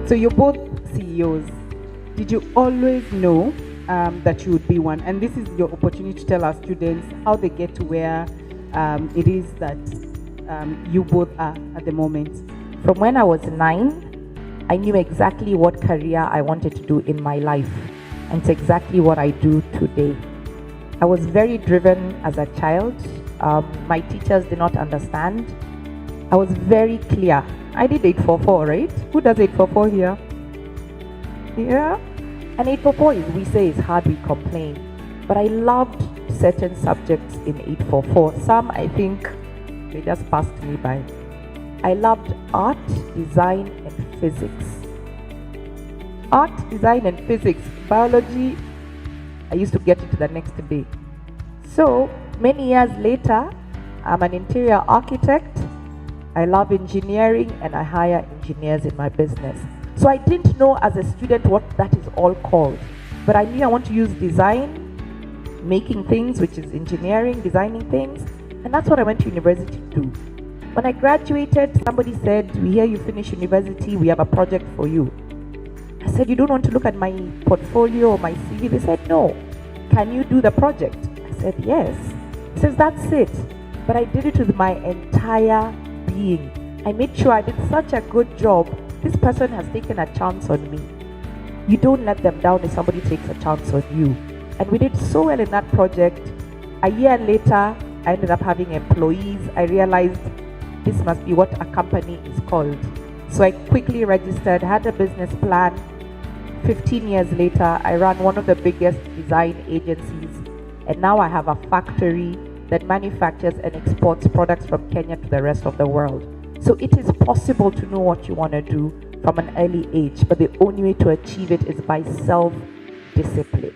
So you're both CEOs. Did you always know that you would be one? And this is your opportunity to tell our students how they get to where it is that you both are at the moment. From when I was 9, I knew exactly what career I wanted to do in my life, and it's exactly what I do today. I was very driven as a child. My teachers did not understand. I was very clear. I did 844, right? Who does 844 here? Yeah? And 844 is, we say, is hard, we complain. But I loved certain subjects in 844. Some, I think, they just passed me by. I loved art, design, and physics. Art, design, and physics. Biology, I used to get it the next day. So, many years later, I'm an interior architect. I love engineering and I hire engineers in my business. So I didn't know as a student what that is all called. But I knew I want to use design, making things, which is engineering, designing things. And that's what I went to university to do. When I graduated, somebody said, "We hear you finish university, we have a project for you." I said, "You don't want to look at my portfolio or my CV?" They said, "No. Can you do the project?" I said, "Yes." He says, "That's it." But I did it with my entire being. I made sure I did such a good job. This person has taken a chance on me. You don't let them down if somebody takes a chance on you. And we did so well in that project. A year later, I ended up having employees. I realized this must be what a company is called. So I quickly registered, had a business plan. 15 years later, I ran one of the biggest design agencies. And now I have a factory that manufactures and exports products from Kenya to the rest of the world. So it is possible to know what you want to do from an early age, but the only way to achieve it is by self-discipline.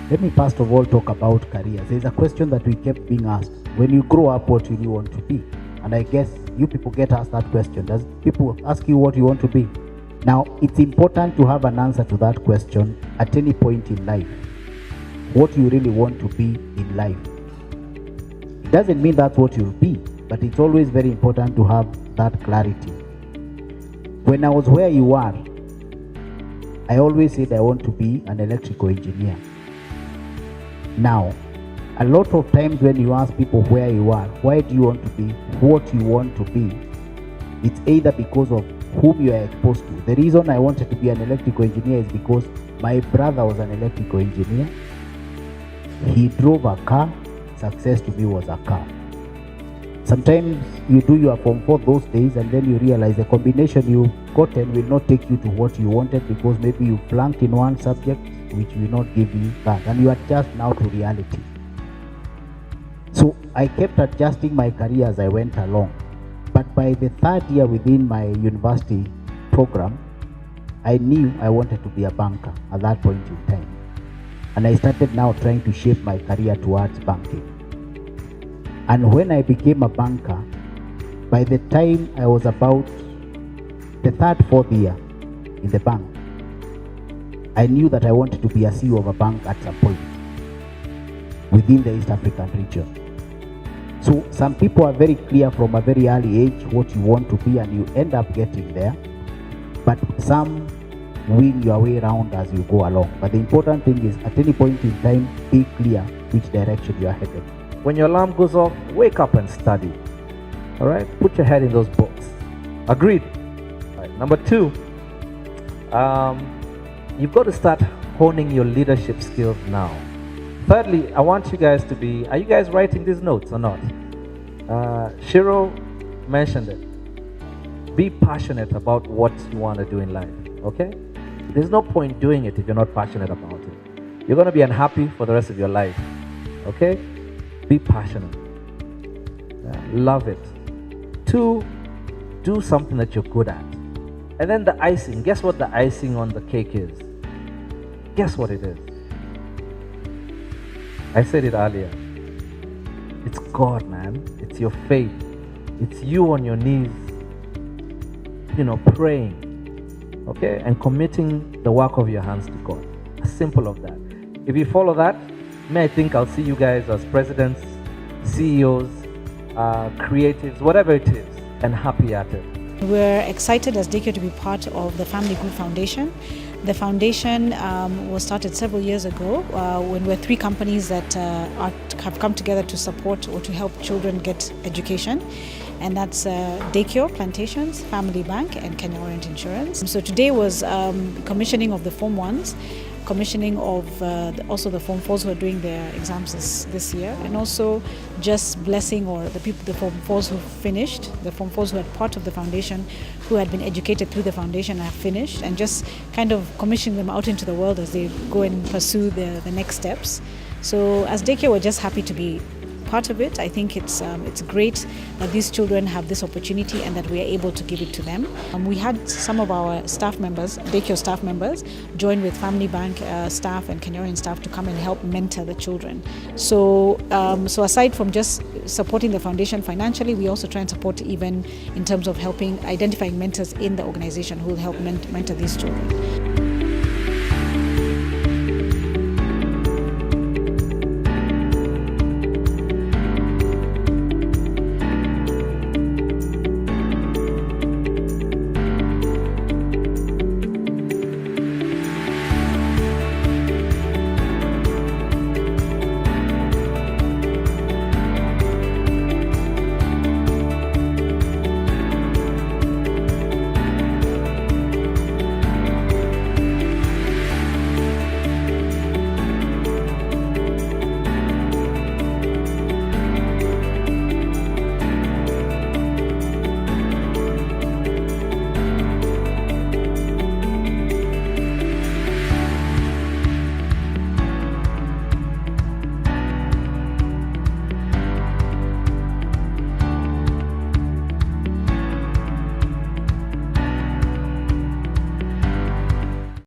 Let me first of all talk about careers. There's a question that we kept being asked. When you grow up, what will you want to be? And I guess you people get asked that question. Does people ask you what you want to be? Now, it's important to have an answer to that question at any point in life. What you really want to be in life. It doesn't mean that's what you'll be, but it's always very important to have that clarity. When I was where you are, I always said I want to be an electrical engineer. Now, a lot of times when you ask people where you are, why do you want to be, what you want to be, it's either because of whom you are exposed to. The reason I wanted to be an electrical engineer is because my brother was an electrical engineer. He drove a car. Success to me was a car. Sometimes you do your Form 4 those days and then you realize the combination you've gotten will not take you to what you wanted because maybe you flunked in one subject which will not give you that, and you adjust now to reality. So I kept adjusting my career as I went along. But by the third year within my university program, I knew I wanted to be a banker at that point in time. And I started now trying to shape my career towards banking. And when I became a banker, by the time I was about the third, fourth year in the bank, I knew that I wanted to be a CEO of a bank at some point within the East African region. So some people are very clear from a very early age what you want to be and you end up getting there. But some wing your way around as you go along. But the important thing is at any point in time, be clear which direction you are headed. When your alarm goes off, wake up and study. All right? Put your head in those books. Agreed? All right. Number 2, you've got to start honing your leadership skills now. Thirdly, I want you guys to be, are you guys writing these notes or not? Shiro mentioned it. Be passionate about what you want to do in life, okay? There's no point doing it if you're not passionate about it. You're going to be unhappy for the rest of your life, okay? Be passionate. Love it. 2, do something that you're good at. And then the icing. Guess what the icing on the cake is? Guess what it is? I said it earlier. It's God, man. It's your faith. It's you on your knees, praying, okay? And committing the work of your hands to God. As simple of that. If you follow that, I think I'll see you guys as presidents, CEOs, creatives, whatever it is, and happy at it. We're excited as Daycare to be part of the Family Good Foundation. The foundation was started several years ago when we're 3 companies that have come together to support or to help children get education. And that's Daycare Plantations, Family Bank, and Kenya Orient Insurance. So today was commissioning of the Form 1s, commissioning of also the Form 4s who are doing their exams this year, and also just blessing the Form 4s who finished, the Form 4s who are part of the foundation, who had been educated through the foundation and have finished, and just kind of commissioning them out into the world as they go and pursue the next steps. So as Daycare, we're just happy to be part of it. I think it's great that these children have this opportunity and that we are able to give it to them. We had some of our staff members, Daycare staff members, join with Family Bank staff and Kenya Orient staff to come and help mentor the children. So aside from just supporting the foundation financially, we also try and support even in terms of helping identifying mentors in the organization who will help mentor these children.